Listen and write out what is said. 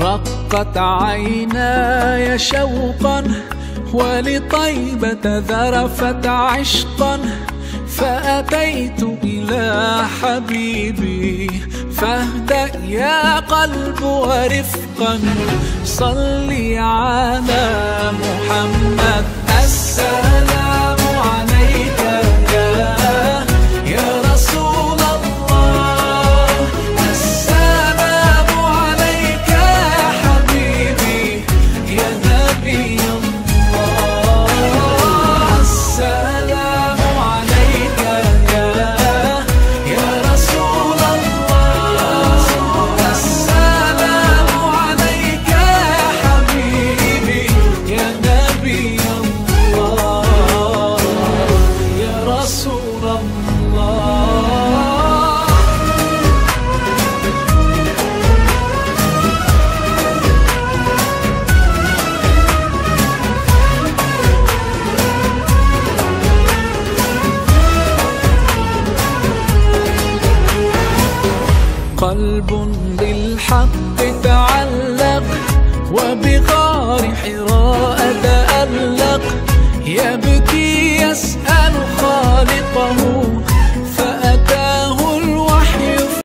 رقت عيناي شوقا ولطيبة ذرفت عشقا، فأتيت إلى حبيبي فاهدأ يا قلب ورفقا. صلي على محمد. السلام عليك يا رسول الله، السلام عليك يا حبيبي يا نبي الله، السلام عليك يا رسول الله، السلام عليك يا حبيبي يا نبي الله يا رسول الله. قلب بالحق تعلق وبغار حراء تألق، يبكي يسأل خالقه